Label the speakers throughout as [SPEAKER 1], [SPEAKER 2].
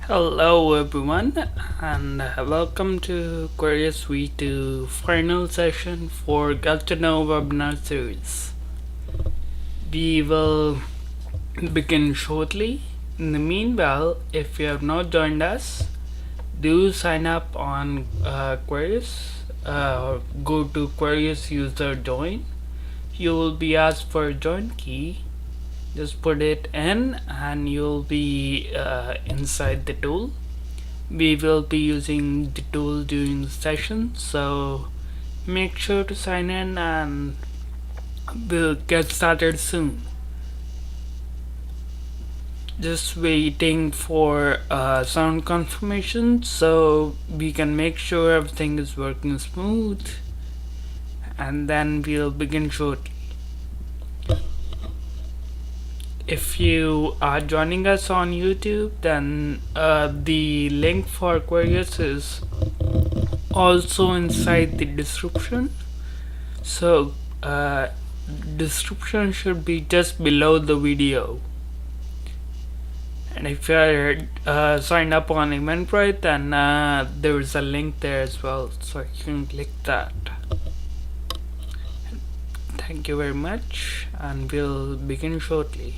[SPEAKER 1] Hello everyone and welcome to Kwerious V2 final session for Get to Know webinar series. We will begin shortly. In the meanwhile, if you have not joined us, do sign up on Kwerious. Go to Kwerious user join. You will be asked for a join key. Just put it in and you'll be inside the tool. We will be using the tool during the session, so make sure to sign in and we'll get started soon. Just waiting for sound confirmation so we can make sure everything is working smooth, and then we'll begin shortly. If you are joining us on YouTube, then the link for Kwerious is also inside the description. So description should be just below the video. And if you're signed up on Eventbrite, then there is a link there as well, so you can click that. Thank you very much, and we'll begin shortly.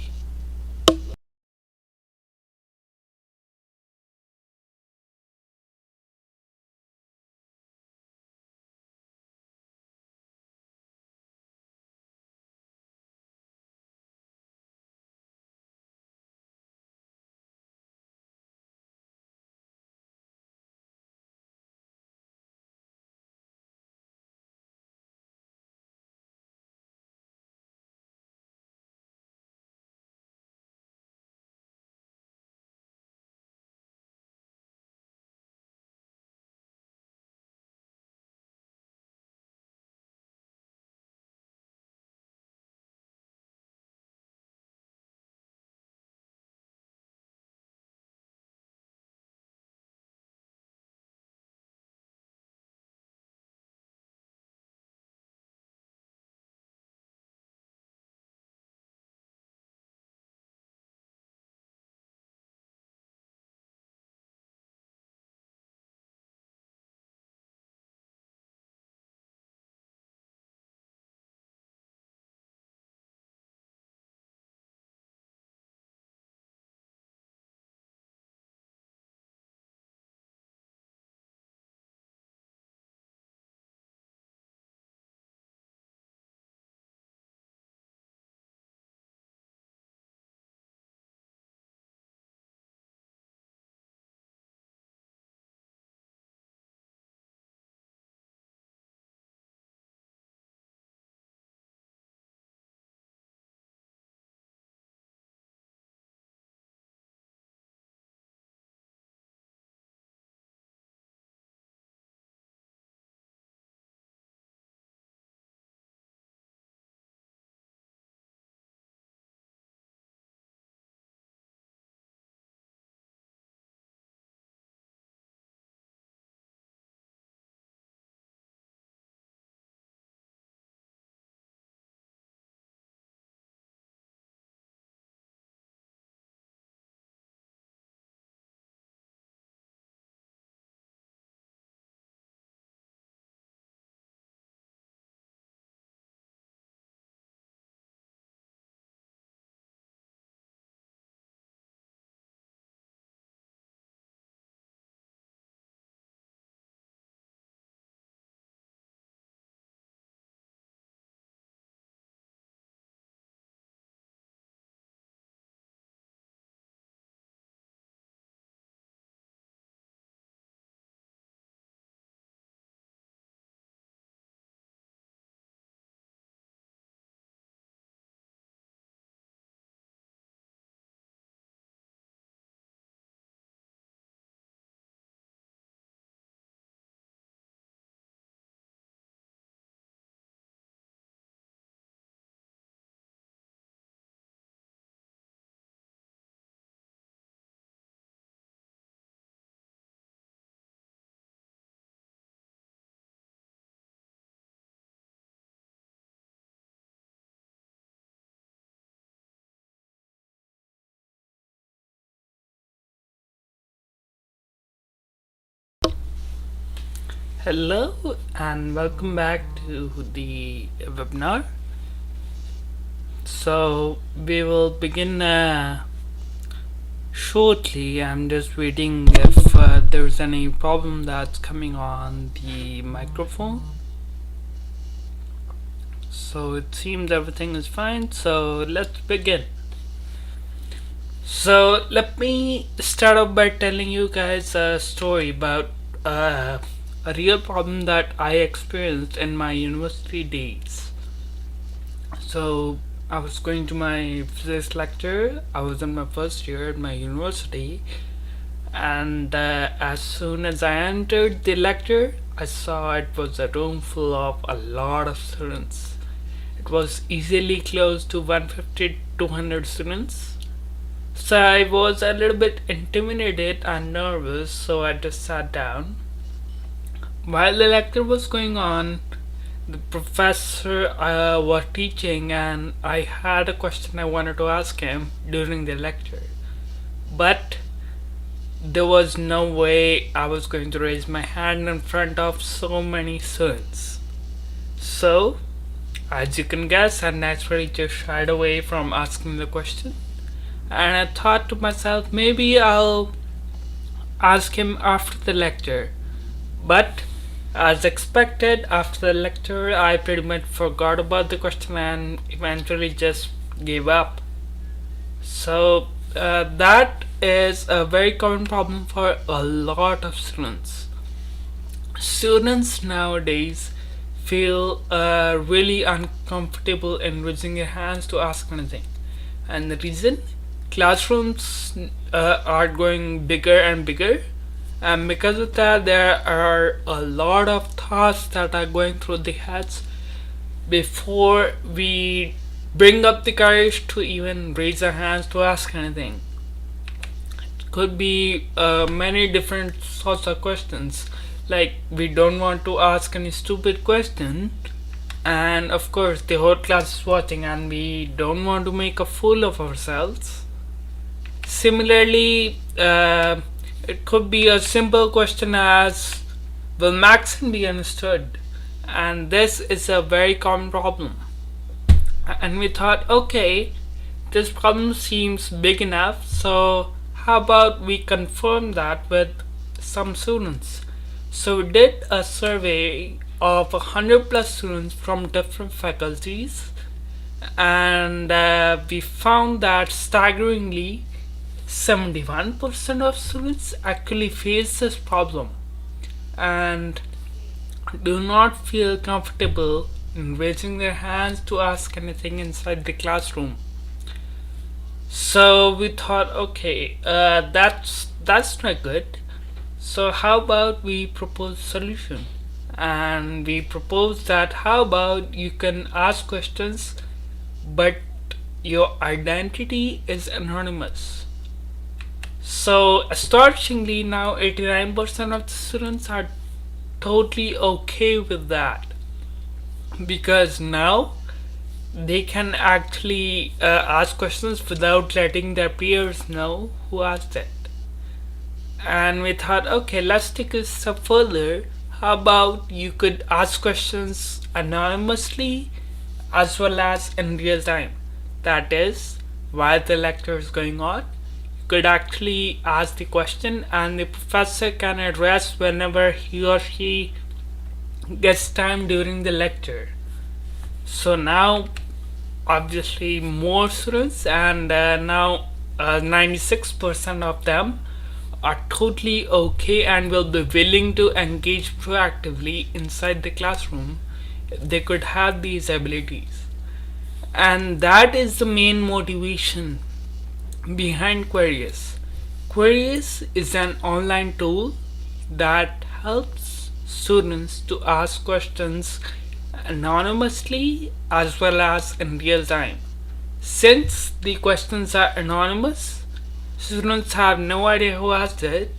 [SPEAKER 1] Hello and welcome back to the webinar. So we will begin shortly. I'm just waiting if there's any problem that's coming on the microphone. So it seems everything is fine, so let's begin. So let me start off by telling you guys a story about a real problem that I experienced in my university days. So I was going to my physics lecture. I was in my first year at my university, and as soon as I entered the lecture, I saw it was a room full of a lot of students. It was easily close to 150 200 students. So I was a little bit intimidated and nervous, so I just sat down. While the lecture was going on, the professor was teaching, and I had a question I wanted to ask him during the lecture. But there was no way I was going to raise my hand in front of so many students. So, as you can guess, I naturally just shied away from asking the question. And I thought to myself, maybe I'll ask him after the lecture. But as expected, after the lecture, I pretty much forgot about the question and eventually just gave up. So that is a very common problem for a lot of students. Students nowadays feel really uncomfortable in raising their hands to ask anything. And the reason? Classrooms are going bigger and bigger, and because of that there are a lot of thoughts that are going through the heads before we bring up the courage to even raise our hands to ask anything. It could be many different sorts of questions, like we don't want to ask any stupid question, and of course the whole class is watching and we don't want to make a fool of ourselves. Similarly, it could be a simple question as, will maxim be understood? And this is a very common problem. And we thought, okay, this problem seems big enough, so how about we confirm that with some students? So we did a survey of 100 plus students from different faculties, and we found that staggeringly 71% of students actually face this problem and do not feel comfortable in raising their hands to ask anything inside the classroom. So we thought, okay, that's not good. So how about we propose a solution? And we proposed that how about you can ask questions, but your identity is anonymous. So astonishingly, now 89% of the students are totally okay with that, because now they can actually ask questions without letting their peers know who asked it. And we thought, okay, let's take a step further. How about you could ask questions anonymously as well as in real time? That is, while the lecture is going on, could actually ask the question and the professor can address whenever he or she gets time during the lecture. So now obviously more students, and now 96% of them are totally okay and will be willing to engage proactively inside the classroom if they could have these abilities. And that is the main motivation behind Kwerious. Kwerious is an online tool that helps students to ask questions anonymously as well as in real time. Since the questions are anonymous, students have no idea who asked it,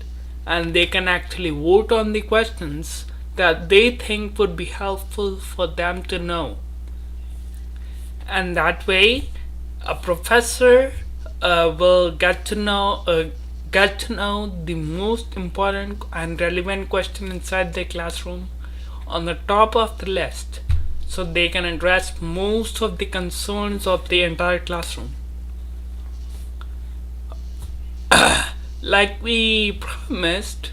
[SPEAKER 1] and they can actually vote on the questions that they think would be helpful for them to know. And that way, a professor will get to know the most important and relevant question inside the classroom on the top of the list so they can address most of the concerns of the entire classroom. Like we promised,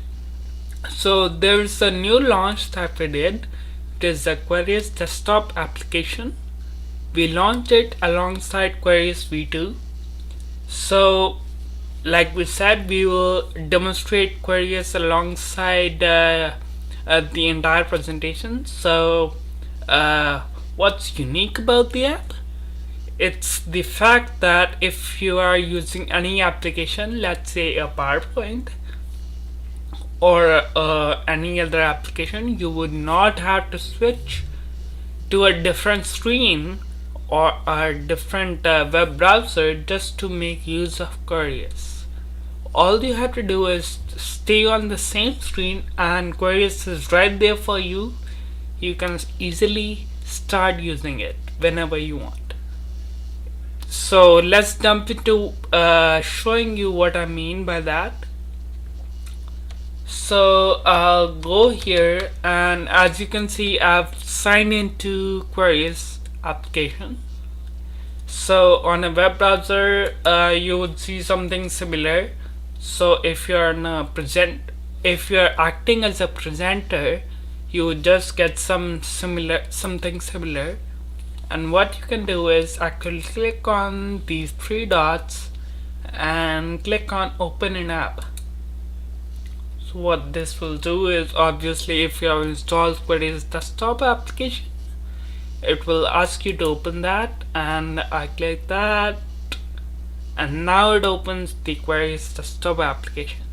[SPEAKER 1] so there's a new launch that we did. It is the Kwerious desktop application. We launched it alongside Kwerious V2. So like we said, we will demonstrate Kwerious alongside the entire presentation. So what's unique about the app? It's the fact that if you are using any application, let's say a PowerPoint or any other application, you would not have to switch to a different screen or a different web browser just to make use of Kwerious. All you have to do is stay on the same screen and Kwerious is right there for you. You can easily start using it whenever you want. So let's jump into showing you what I mean by that. So I'll go here, and as you can see, I've signed into Kwerious application. So on a web browser, you would see something similar. So if you're acting as a presenter, you would just get something similar. And what you can do is actually click on these three dots and click on open an app. So what this will do is, obviously if you have installed Kwerious desktop application, it will ask you to open that, and I click that, and now it opens the Kwerious desktop application.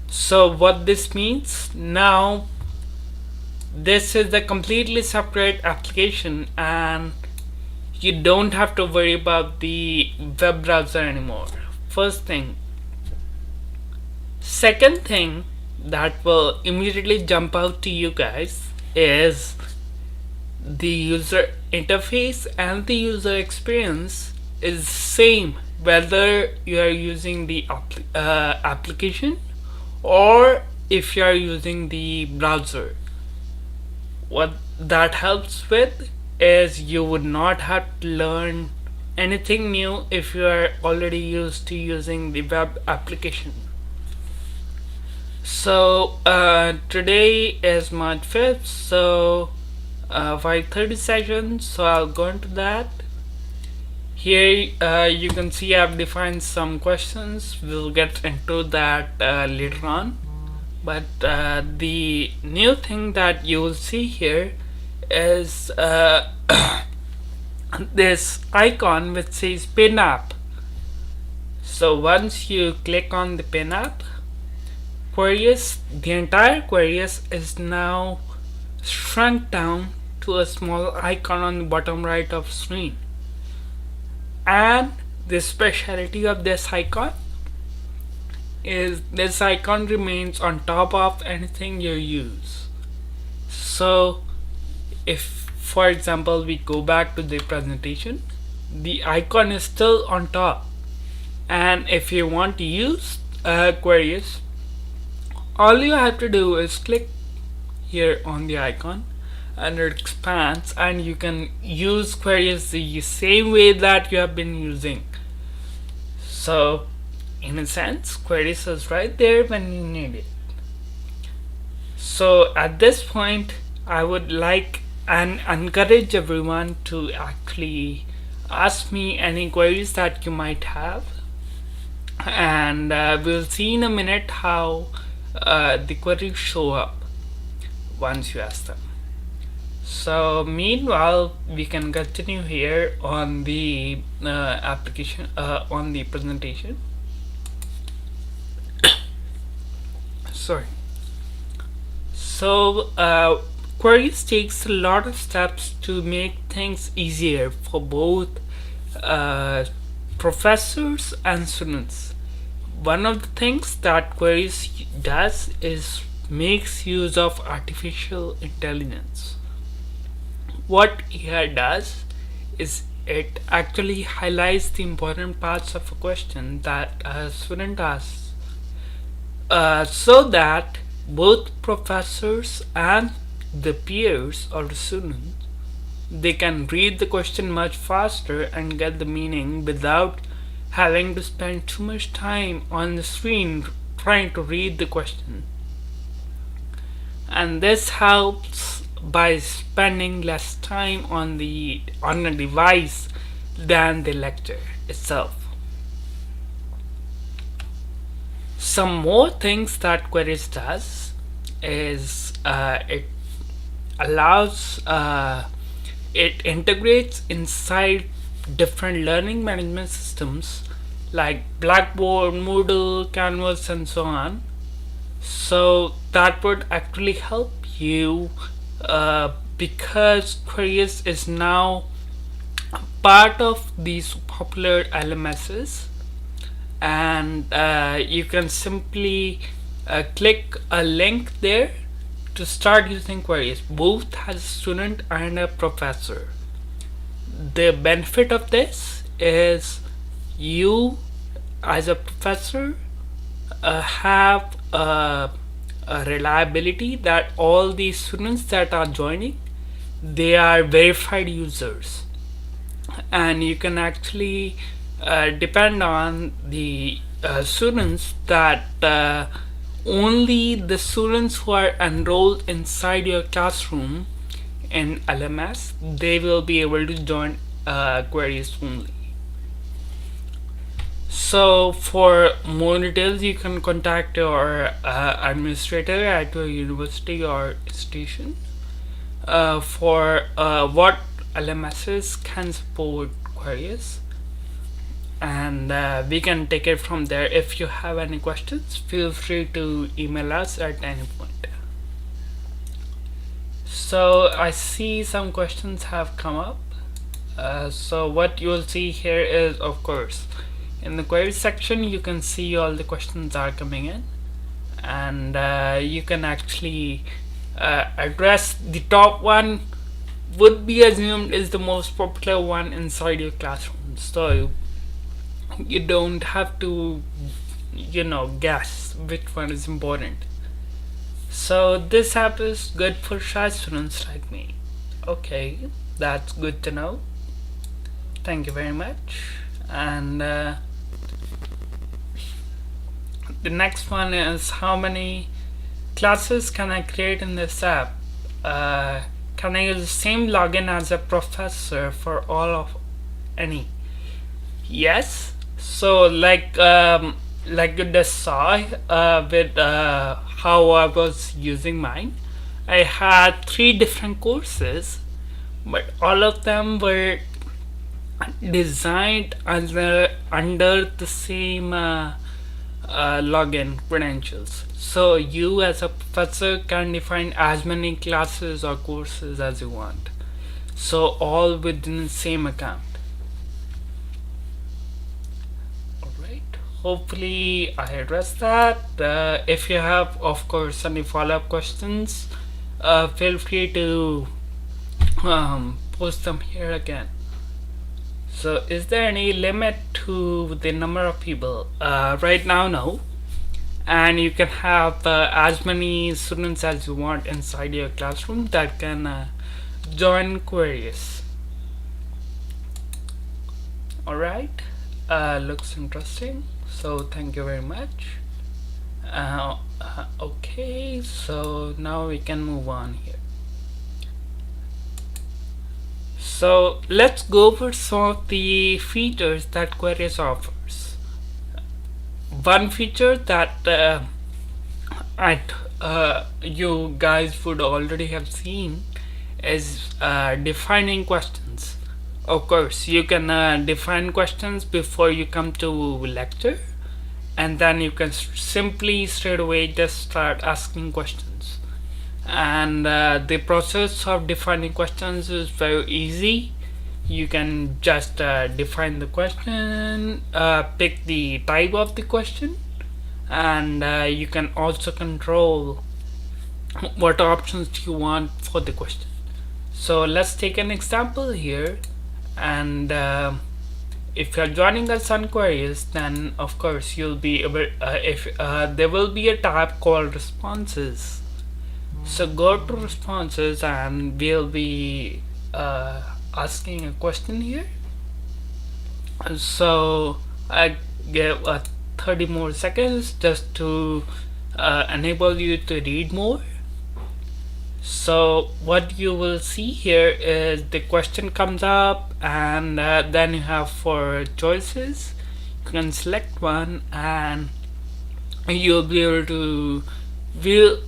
[SPEAKER 1] So what this means, now this is a completely separate application and you don't have to worry about the web browser anymore. First thing. Second thing that will immediately jump out to you guys is the user interface and the user experience is same whether you are using the application or if you are using the browser. What that helps with is you would not have to learn anything new if you are already used to using the web application. So today is March 5th, so 5:30 session, so I'll go into that. Here you can see I've defined some questions. We'll get into that later on. But the new thing that you will see here is this icon which says pin app. So once you click on the pin app, Kwerious, the entire Kwerious is now shrunk down to a small icon on the bottom right of screen. And the speciality of this icon is this icon remains on top of anything you use. So if for example we go back to the presentation, the icon is still on top, and if you want to use Kwerious, all you have to do is click here on the icon and it expands, and you can use Kwerious the same way that you have been using. So in a sense, Kwerious is right there when you need it. So at this point, I would like and encourage everyone to actually ask me any queries that you might have, and we'll see in a minute how the queries show up once you ask them. So meanwhile, we can continue here on the application, on the presentation. Sorry. So Kwerious takes a lot of steps to make things easier for both professors and students. One of the things that Kwerious does is makes use of artificial intelligence. What here does is it actually highlights the important parts of a question that a student asks, so that both professors and the peers or the students, they can read the question much faster and get the meaning without having to spend too much time on the screen trying to read the question. And this helps by spending less time on a device than the lecture itself. Some more things that Kwerious does is it allows it integrates inside different learning management systems like Blackboard, Moodle, Canvas, and so on. So that would actually help you because Kwerious is now part of these popular LMSs, and you can simply click a link there to start using Kwerious, both as a student and a professor. The benefit of this is you as a professor have a reliability that all these students that are joining, they are verified users, and you can actually depend on the students that only the students who are enrolled inside your classroom in LMS, they will be able to join Kwerious only. So for more details, you can contact your administrator at your university or institution for what LMSs can support Kwerious, and we can take it from there. If you have any questions, feel free to email us at any point. So I see some questions have come up. So what you'll see here is, of course, in the query section you can see all the questions are coming in, and you can actually address the top one would be assumed is the most popular one inside your classroom, so you don't have to guess which one is important. So this app is good for shy students like me. Okay, that's good to know. Thank you very much. And the next one is, how many classes can I create in this app? Can I use the same login as a professor for all of any? Yes. So like you just saw with how I was using mine, I had 3 different courses, but all of them were designed under the same login credentials. So you as a professor can define as many classes or courses as you want, so all within the same account. Hopefully I addressed that. If you have, of course, any follow-up questions, feel free to post them here again. So is there any limit to the number of people? Right now, no. And you can have as many students as you want inside your classroom that can join Kwerious. Alright, looks interesting. So thank you very much. Okay, so now we can move on here. So let's go over some of the features that Kwerious offers. One feature that you guys would already have seen is defining questions. Of course, you can define questions before you come to lecture, and then you can simply straight away just start asking questions. And the process of defining questions is very easy. You can just define the question, pick the type of the question, and you can also control what options you want for the question. So let's take an example here, and if you're joining us on Kwerious, then of course you'll be able, if there will be a tab called responses, So go to responses and we'll be asking a question here. So I give 30 more seconds just to enable you to read more. So what you will see here is the question comes up, and then you have 4 choices. You can select one and you'll be able to we'll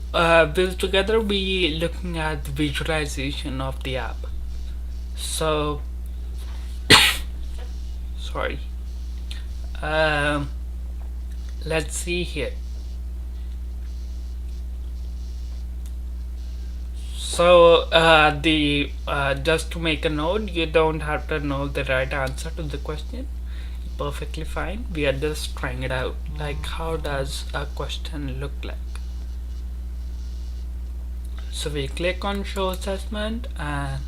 [SPEAKER 1] together be looking at the visualization of the app. So sorry, let's see here. So the just to make a note, you don't have to know the right answer to the question. Perfectly fine. We are just trying it out. Like, how does a question look like? So we click on show assessment, and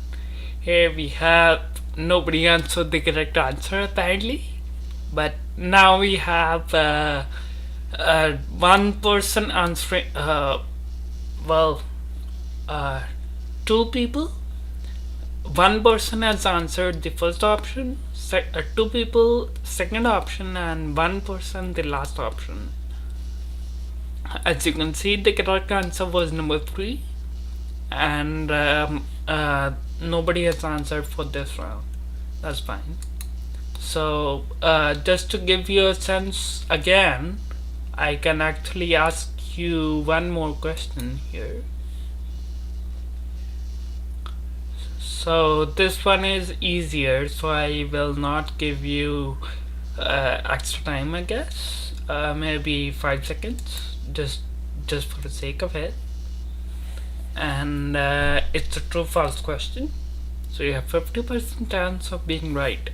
[SPEAKER 1] here we have nobody answered the correct answer apparently. But now we have one person answering. Well, 2 people. One person has answered the first option, 2 people second option, and 1 person the last option. As you can see, the correct answer was number 3, and nobody has answered for this round. That's fine. So just to give you a sense again, I can actually ask you one more question here. So this one is easier, so I will not give you extra time, I guess. Maybe 5 seconds, just for the sake of it. And it's a true-false question, so you have 50% chance of being right.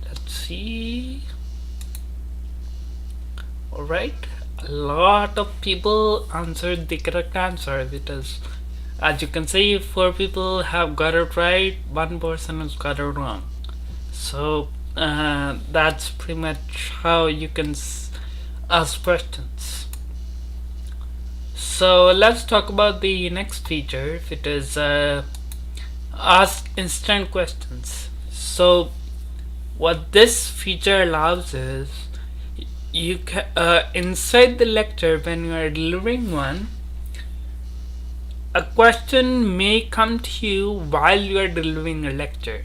[SPEAKER 1] Let's see. Alright. A lot of people answered the correct answer, because as you can see, 4 people have got it right, 1 person has got it wrong. So that's pretty much how you can ask questions. So let's talk about the next feature, which is ask instant questions. So what this feature allows is, you can inside the lecture, when you are delivering one, a question may come to you while you are delivering a lecture.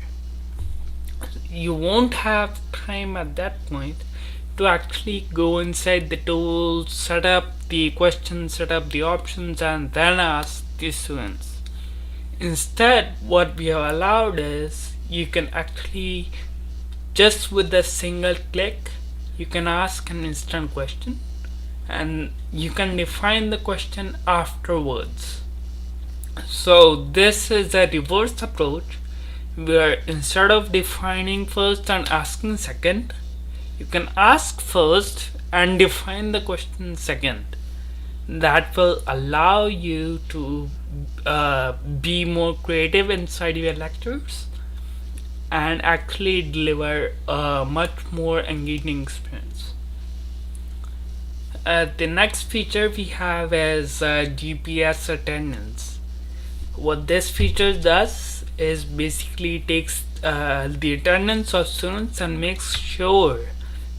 [SPEAKER 1] You won't have time at that point to actually go inside the tool, set up the question, set up the options, and then ask the students. Instead, what we have allowed is, you can actually just with a single click, you can ask an instant question, and you can define the question afterwards. So this is a reverse approach, where instead of defining first and asking second, you can ask first and define the question second. That will allow you to be more creative inside your lectures and actually deliver a much more engaging experience. The next feature we have is GPS attendance. What this feature does is basically takes the attendance of students and makes sure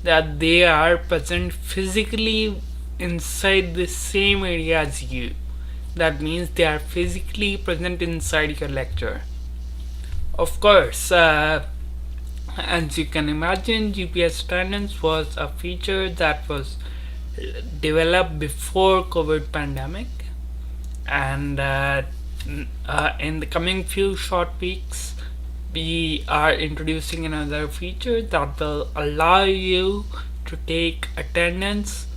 [SPEAKER 1] that they are present physically inside the same area as you. That means they are physically present inside your lecture. Of course, as you can imagine, GPS attendance was a feature that was developed before COVID pandemic, and in the coming few short weeks, we are introducing another feature that will allow you to take attendance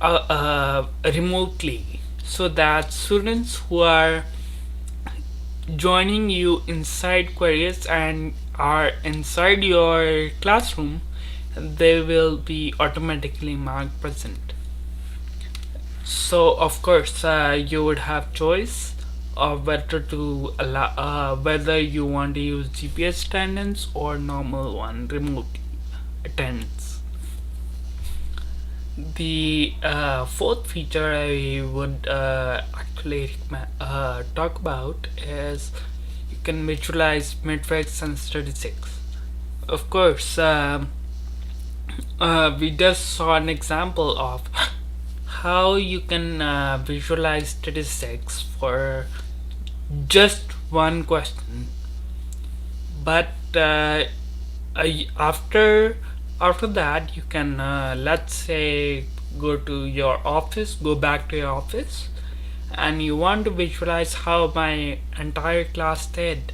[SPEAKER 1] remotely, so that students who are joining you inside Kwerious and are inside your classroom, they will be automatically marked present. So of course you would have choice of whether to allow whether you want to use GPS attendance or normal one, remote attendance. The fourth feature I would actually talk about is you can visualize metrics and statistics. Of course, we just saw an example of how you can visualize statistics for just one question, but after that you can let's say go back to your office, and you want to visualize how my entire class did.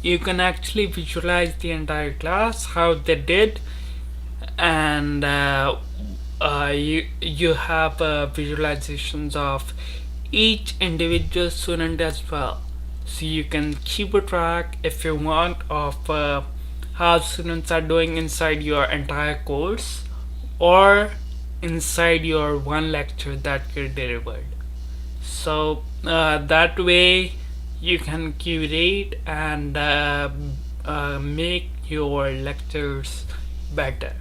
[SPEAKER 1] You can actually visualize the entire class, how they did, and you have visualizations of each individual student as well, so you can keep a track if you want of how students are doing inside your entire course or inside your one lecture that you delivered. So that way you can curate and make your lectures better.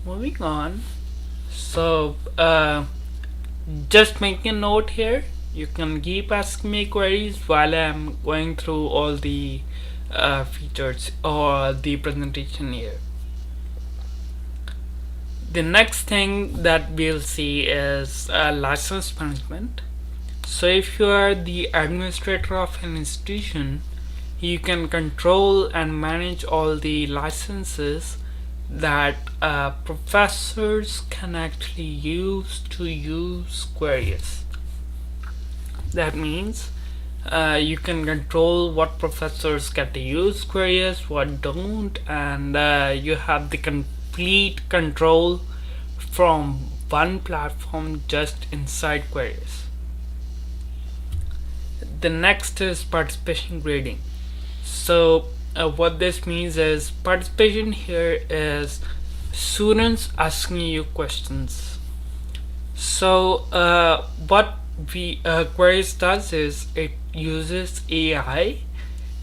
[SPEAKER 1] Moving on, so just make a note here. You can keep asking me queries while I'm going through all the features or the presentation here. The next thing that we'll see is license management. So if you are the administrator of an institution, you can control and manage all the licenses that professors can actually use to use Kwerious. That means you can control what professors get to use Kwerious, what don't, and you have the complete control from one platform just inside Kwerious. The next is participation grading. So what this means is participation here is students asking you questions. So what Kwerious does is it uses AI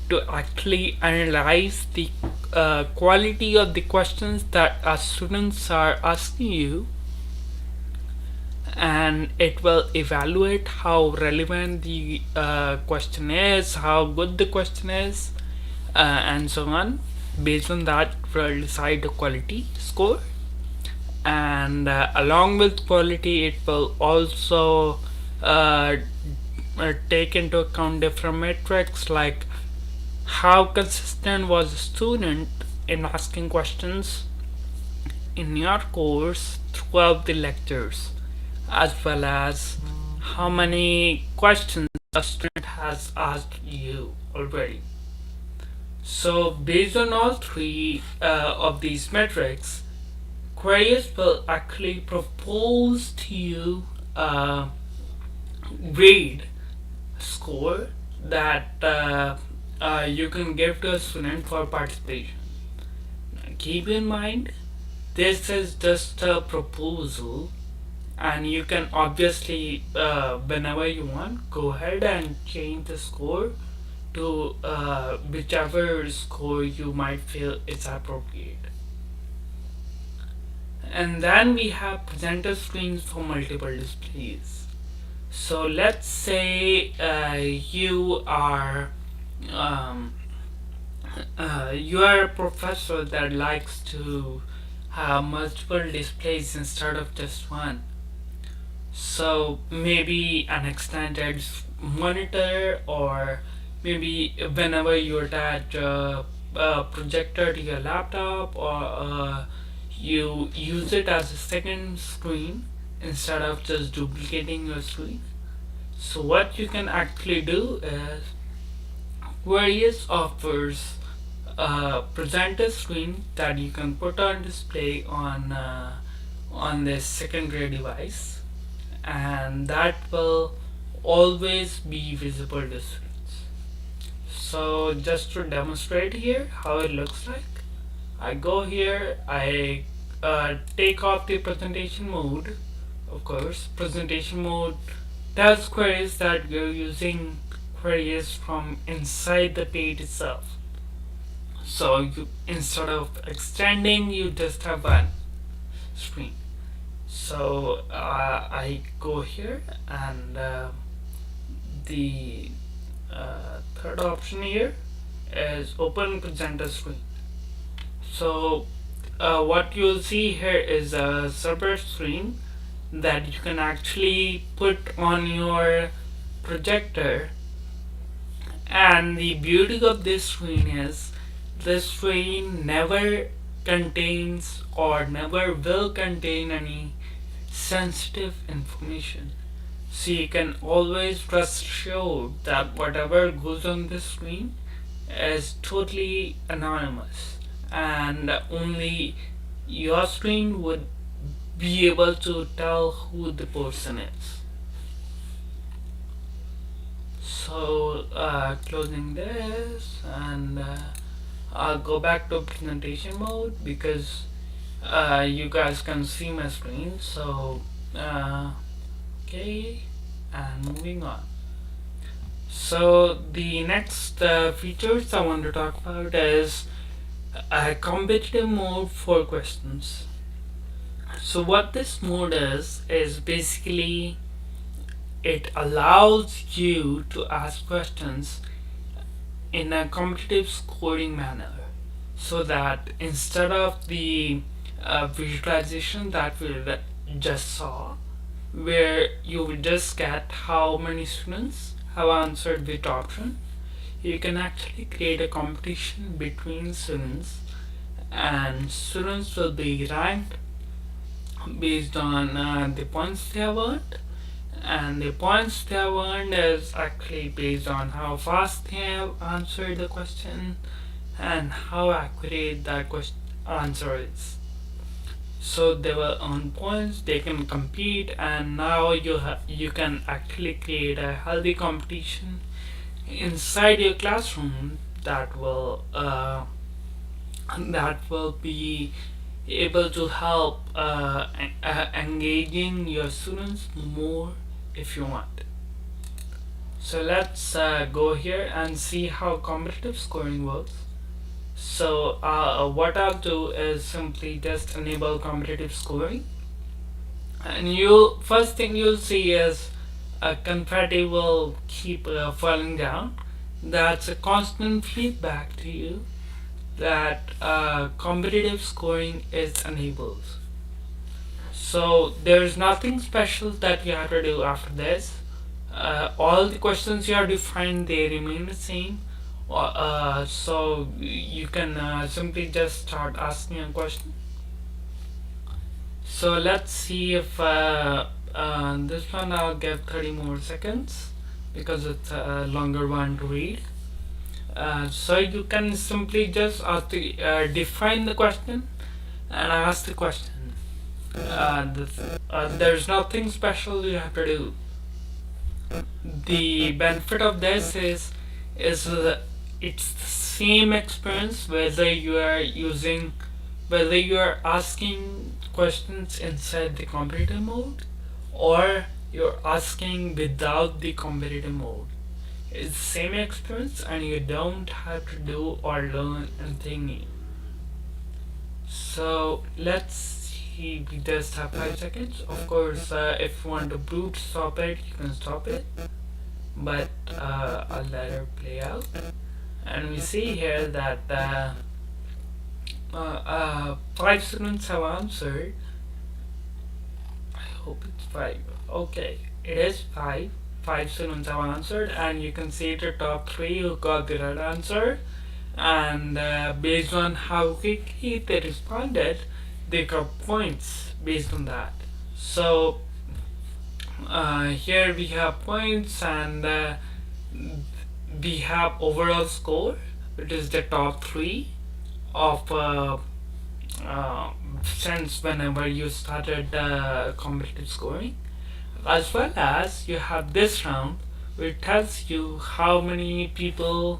[SPEAKER 1] to actually analyze the quality of the questions that our students are asking you, and it will evaluate how relevant the question is, how good the question is, and so on. Based on that, we'll decide the quality score, and along with quality, it will also take into account different metrics like how consistent was the student in asking questions in your course throughout the lectures, as well as how many questions a student has asked you already. So based on all three of these metrics, Kwerious will actually propose to you a grade score that you can give to a student for participation. Now, keep in mind, this is just a proposal, and you can obviously whenever you want go ahead and change the score to whichever score you might feel is appropriate. And then we have presenter screens for multiple displays. So let's say you are a professor that likes to have multiple displays instead of just one. So maybe an extended monitor, or maybe whenever you attach a projector to your laptop, or you use it as a second screen instead of just duplicating your screen. So what you can actually do is Kwerious offers a presenter screen that you can put on display on this secondary device, and that will always be visible to students. So just to demonstrate here how it looks like, I go here, I take off the presentation mode. Of course, presentation mode tells Kwerious that you're using Kwerious from inside the page itself. So you, instead of extending, you just have one screen. So I go here, and the third option here is open presenter screen. So what you'll see here is a separate screen that you can actually put on your projector. And the beauty of this screen is this screen never contains or never will contain any sensitive information. So you can always rest assured that whatever goes on this screen is totally anonymous, and only your screen would be able to tell who the person is. So closing this, and I'll go back to presentation mode because you guys can see my screen. So okay, and moving on. So the next features I want to talk about is a competitive mode for questions. So what this mode is basically it allows you to ask questions in a competitive scoring manner, so that instead of the visualization that we just saw, where you will just get how many students have answered which option, you can actually create a competition between students, and students will be ranked based on the points they have earned, and the points they have earned is actually based on how fast they have answered the question and how accurate that answer is. So they will earn points, they can compete, and now you can actually create a healthy competition inside your classroom that will be able to help engaging your students more if you want. So let's go here and see how competitive scoring works. So what I'll do is simply just enable competitive scoring, and first thing you'll see is a confetti will keep falling down. That's a constant feedback to you that competitive scoring is enabled. So there's nothing special that you have to do after this. All the questions you have defined, they remain the same. So you can simply just start asking a question. So let's see if this one I'll give 30 more seconds because it's a longer one to read. So you can simply just define the question and ask the question. There's nothing special you have to do. The benefit of this is it's the same experience whether you are asking questions inside the competitive mode or you're asking without the competitive mode. It's the same experience, and you don't have to do or learn anything new. So let's see, we just have 5 seconds. Of course, if you want to brute stop it, you can stop it, but I'll let it play out. And we see here that 5 students have answered. I hope it's 5. Okay, it is 5. 5 students have answered, and you can see the top 3 who got the right answer, and based on how quickly they responded, they got points based on that. So here we have points, and we have overall score, which is the top 3 of since whenever you started competitive scoring, as well as you have this round which tells you how many people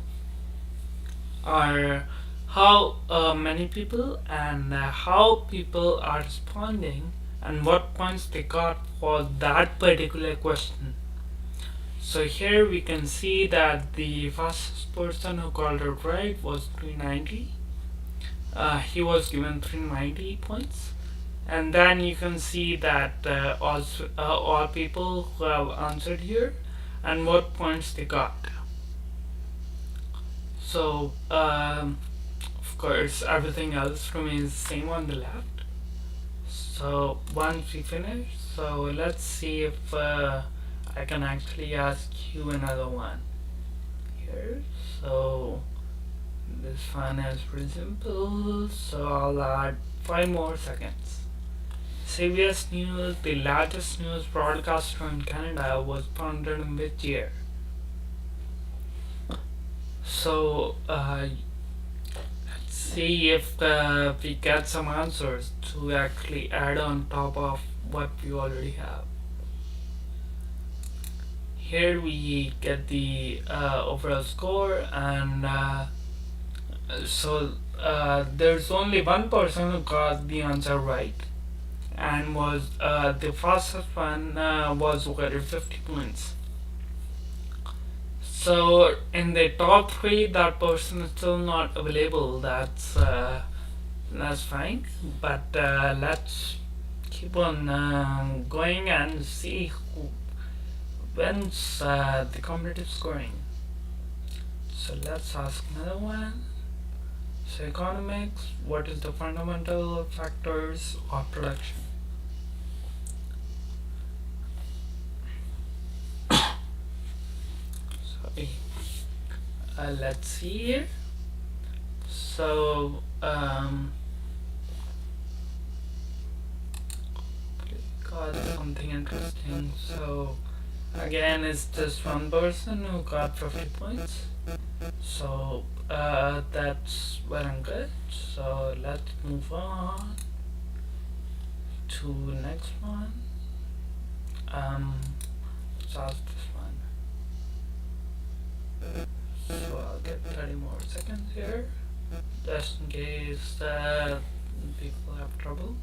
[SPEAKER 1] and how people are responding and what points they got for that particular question. So here we can see that the fastest person who called it right was 390, he was given 390 points. And then you can see that all people who have answered here and what points they got. So of course everything else remains the same on the left. So once we finish, so let's see if I can actually ask you another one here. So this one is pretty simple, so I'll add 5 more seconds. CBS News, the largest news broadcaster in Canada, was founded in which year? So let's see if we get some answers to actually add on top of what we already have. Here we get the overall score, and so there's only one person who got the answer right, and was the fastest one was worth 50 points. So in the top 3, that person is still not available. That's fine, but let's keep on going and see who wins the competitive scoring. So let's ask another one. So economics, what is the fundamental factors of production? Sorry. Let's see here. So got something interesting. So again, it's just one person who got 50 points. So that's well and good. So let's move on to next one. Let's ask this one. So I'll get 30 more seconds here, just in case people have trouble.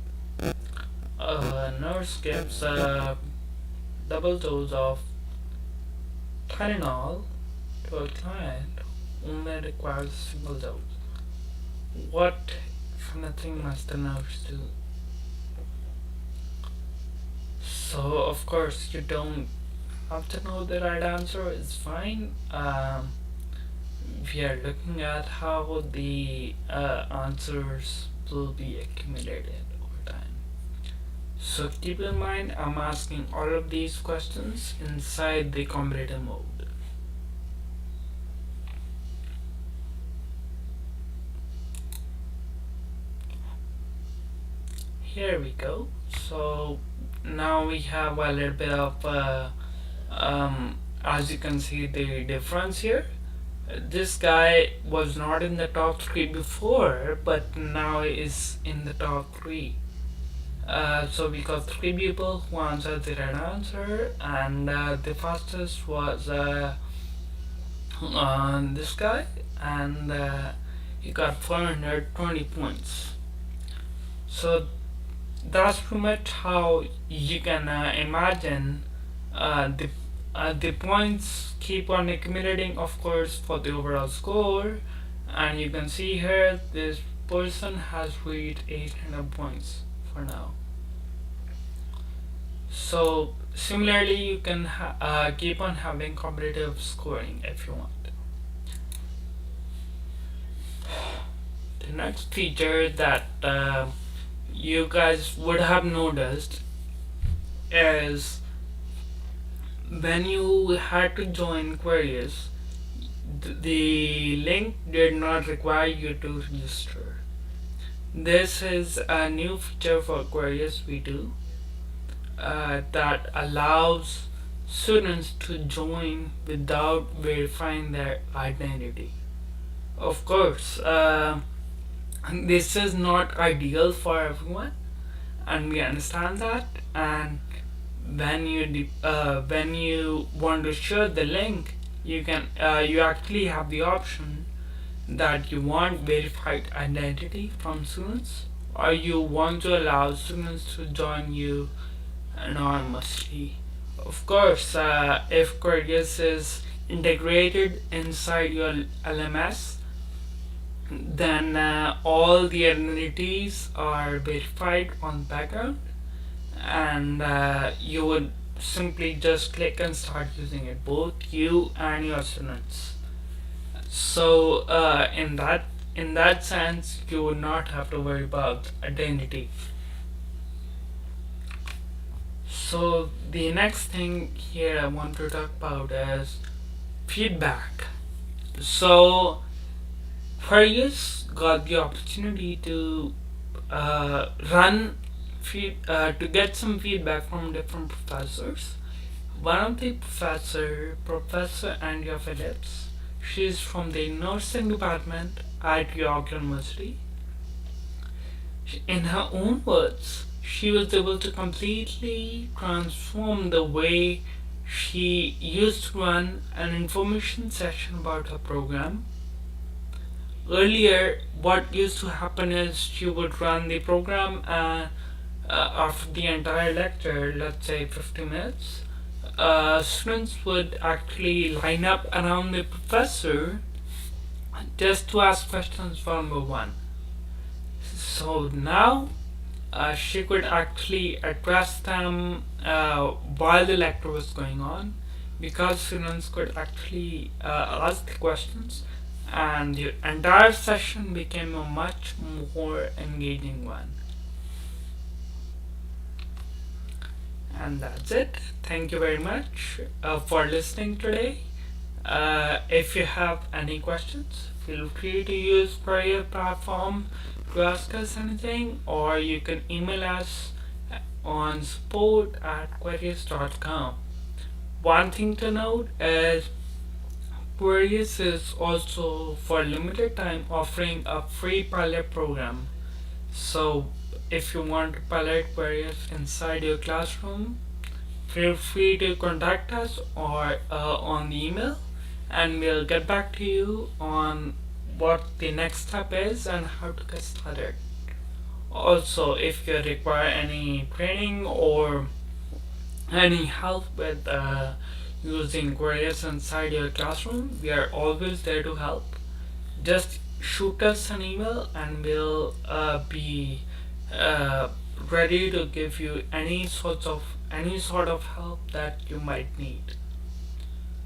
[SPEAKER 1] Nurse gives a double dose of Tylenol to a client only requires a single dose. What kind of thing must the nurse do? So of course you don't have to know the right answer, it's fine. We are looking at how the answers will be accumulated over time. So keep in mind, I'm asking all of these questions inside the comparative mode. Here we go. So now we have a little bit of as you can see the difference here. This guy was not in the top 3 before, but now is in the top 3. So we got 3 people who answered the right answer, and the fastest was this guy, and he got 420 points. So that's pretty much how you can imagine the points keep on accumulating, of course, for the overall score. And you can see here this person has reached 800 points for now. So similarly you can keep on having competitive scoring if you want. The next feature that you guys would have noticed is when you had to join Kwerious, the link did not require you to register. This is a new feature for Kwerious V2 that allows students to join without verifying their identity. Of course, this is not ideal for everyone, and we understand that. And when you want to share the link, you can you actually have the option that you want verified identity from students, or you want to allow students to join you anonymously. Of course, if Kwerious is integrated inside your LMS, then all the identities are verified on background, and you would simply just click and start using it, both you and your students. So in that sense, you would not have to worry about identity. So the next thing here I want to talk about is feedback. So Kwerious got the opportunity to to get some feedback from different professors. One of the Professor Andrea Phillips, she's from the nursing department at York University. In her own words, she was able to completely transform the way she used to run an information session about her program. Earlier, what used to happen is she would run the program after the entire lecture, let's say 50 minutes. Students would actually line up around the professor just to ask questions one by one. So now she could actually address them while the lecture was going on, because students could actually ask the questions, and the entire session became a much more engaging one. And that's it. Thank you very much for listening today. If you have any questions, feel free to use Kwerious platform to ask us anything, or you can email us on support@kwerious.com. One thing to note is Kwerious is also for limited time offering a free pilot program. So if you want to pilot Kwerious inside your classroom, feel free to contact us or on the email, and we'll get back to you on what the next step is and how to get started. Also, if you require any training or any help with using Kwerious inside your classroom, we are always there to help. Just shoot us an email and we'll be ready to give you any sort of help that you might need.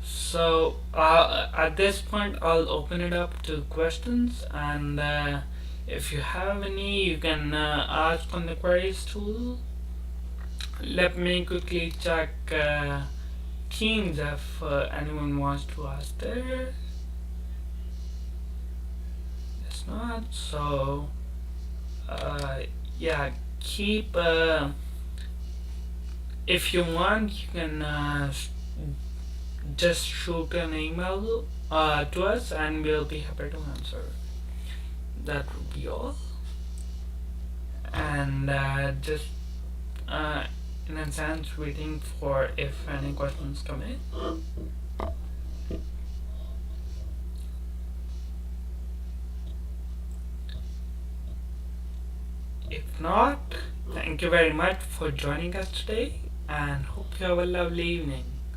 [SPEAKER 1] So at this point, I'll open it up to questions, and if you have any, you can ask on the Kwerious tool. Let me quickly check Teams if anyone wants to ask there. It's not. So yeah, keep if you want, you can just shoot an email to us and we'll be happy to answer. That would be all. And just in a sense, waiting for if any questions come in. If not, thank you very much for joining us today, and hope you have a lovely evening.